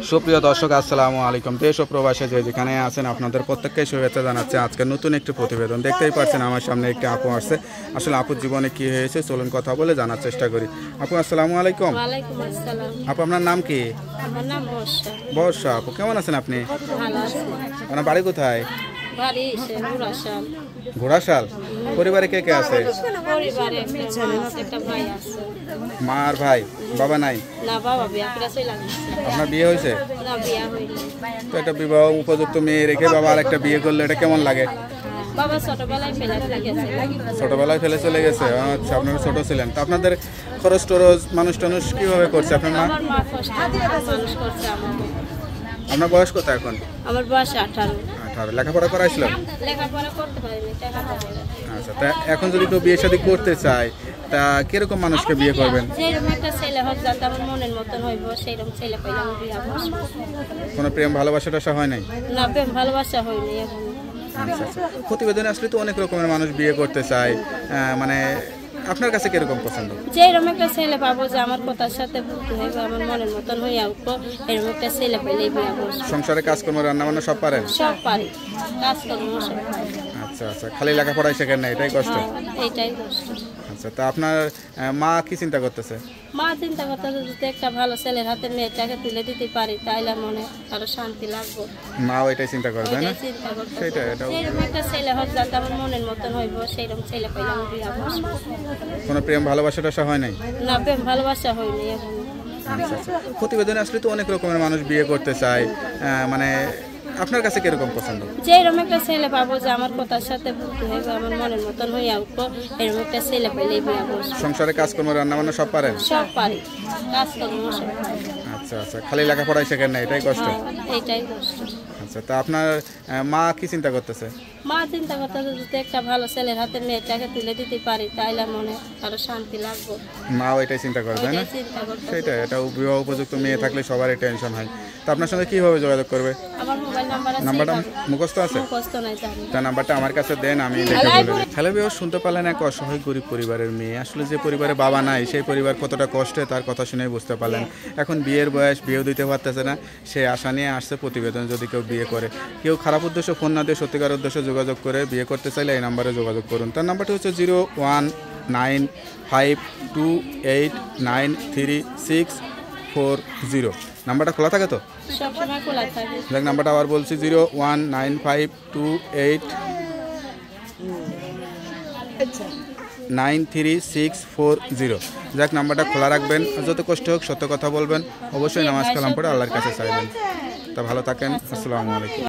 সুপ্রিয় দর্শক আসসালামু আলাইকুম। দেশ ও প্রবাসে যে যেখানে আছেন আপনাদের প্রত্যেককে শুভেচ্ছা জানাচ্ছি। আজকে নতুন একটি প্রতিবেদন দেখতেই পাচ্ছেন আমার সামনে একটি আপু আসছে। আসলে আপুর জীবনে কি হয়েছে চলুন কথা বলে জানার চেষ্টা করি। আপু আসসালামু আলাইকুম। ওয়ালাইকুম আসসালাম। আপু আপনার নাম কি? আমার নাম বর্ষা। বর্ষা আপু কেমন আছেন আপনি? ভালো আছি। আপনার বাড়ি কোথায়? বাড়ি ঘোড়াশাল। ঘোড়াশাল। পরিবারে কে কে আছে? পরিবারে একটা ভাই আছে। মা আর ভাই, বাবা নাই? না, বাবা বিয়া করে চলে গেছে। আপনার বিয়ে হয়েছে? না, বিয়া হয়নি। তো একটা বিবাহ উপযুক্ত মেয়ে রেখে বাবা আর একটা বিয়ে করলে এটা কেমন লাগে? বাবা ছোটবেলায় ফেলে চলে গেছে। ছোটবেলায় ফেলে চলে গেছে। আচ্ছা, আপনারা ছোট ছিলেন। তো আপনাদের খরচ টরচ মানুষ টানুষ কিভাবে করছে আপনার মা? আমার মা কষ্ট করে মানুষ করছে আমাকে। আপনার বয়স কত এখন? আমার বয়স 18। 18। লেখাপড়া করাইছিল? লেখাপড়া করতে পারিনি, টাকা পাবো। আচ্ছা, তা এখন যদি কেউ বিয়ে শাদী করতে চায় তা কিরকম মানুষকে বিয়ে করবেন? যেরকম একটা ছেলে হোক যাতে আমার মনের মতন হইব সেইরকম ছেলে পাইলে আমি বিয়া করবো। কোনো প্রেম ভালোবাসা টাসা হয় নাই? না, প্রেম ভালোবাসা হয়নি এখন। আচ্ছা আচ্ছা। প্রতিবেদনে আসলে তো অনেক রকমের মানুষ বিয়ে করতে চায়, মানে আপনার কাছে কিরকম পছন্দ? যেরকম একটা ছেলে পাবো যে আমার কথার সাথে ভর্তি হইবে, আমার মনের মতন হইয়া উঠবো, এরকম একটা ছেলে পেলেই বিয়া করবো। সংসারে কাজকর্ম রান্না বান্না সব পারেন? সব পারি, কাজ করবো সব পারি। আচ্ছা আচ্ছা। খালি লেখাপড়াই শেখেন না, এটাই কষ্ট? এইটাই কষ্ট। আচ্ছা, তা আপনার মা কি চিন্তা করতেছে? মা চিন্তা করতে যদি একটা ভালো ছেলের হাতে মেয়েটাকে তুলে দিতে পারি তাইলে মনে আরো শান্তি লাগবে। মাও এটাই চিন্তা করবে না? চিন্তা করতে সেটা এটা যেরকম একটা ছেলে হোক যাতে আমার মনের মতন হইব সেইরকম ছেলে পেলে আমি বিয়া করবো। কোনো প্রেম ভালোবাসা টাসা হয় নাই? না, প্রেম ভালোবাসা হয়নি এখন। আচ্ছা আচ্ছা। প্রতিবেদনে আসলে তো অনেক রকমের মানুষ বিয়ে করতে চায়, মানে আপনার কাছে কিরকম পছন্দ? যেরকম একটা ছেলে পাবো যে আমার কথার সাথে ভর্তি হইবে, আমার মনের মতন হইয়া উঠবো, এরকম একটা ছেলে পেলেই বিয়া করবো। সংসারে কাজকর্ম রান্না বান্না সব পারেন? সব পারি, কাজ করবো সব পারি। আচ্ছা আচ্ছা। খালি লেখাপড়াই শেখেন না, এটাই কষ্ট? এইটাই কষ্ট। আচ্ছা, তা আপনার মা কি চিন্তা করতেছে? মা চিন্তা করতে যদি একটা ভালো ছেলের হাতে মেয়েটাকে তুলে দিতে পারি তাইলে মনে আরো শান্তি লাগবে। মাও এটাই চিন্তা করবে না? চিন্তা করতে সেটা এটা বিবাহ উপযুক্ত মেয়ে থাকলে সবারই টেনশন হয়। তো আপনার সঙ্গে কিভাবে যোগাযোগ করবে? আমার মোবাইল নাম্বার আছে। নাম্বারটা মুখস্থ আছে? মুখস্থ নাই জানি। তার নাম্বারটা আমার কাছে দেন, আমি লিখে বলে। হ্যালো ভিউয়ার, শুনতে পারলেন এক অসহায় গরিব পরিবারের মেয়ে। আসলে যে পরিবারে বাবা নাই সেই পরিবার কতটা কষ্টে তার কথা শুনেই বুঝতে পারলেন। এখন বিয়ের বয়স, বিয়েও দিতে পারতেছে না, সে আশা নিয়ে আসছে প্রতিবেদন যদি কেউ বিয়ে করে। কেউ খারাপ উদ্দেশ্য ফোন না দিয়ে সত্যিকার উদ্দেশ্যে যোগাযোগ করে বিয়ে করতে চাইলে এই নাম্বারে যোগাযোগ করুন। তার নাম্বারটি হচ্ছে 01952893640। নাম্বারটা খোলা থাকে তো? সবসময় খোলা থাকে। দেখ, নাম্বারটা আবার বলছি 01952893640। যাক, নাম্বারটা খোলা রাখবেন, যত কষ্ট হোক সত্য কথা বলবেন, অবশ্যই নামাজ কালাম পড়ে আল্লাহর কাছে চাইবেন। তা ভালো থাকেন, আসসালামু আলাইকুম।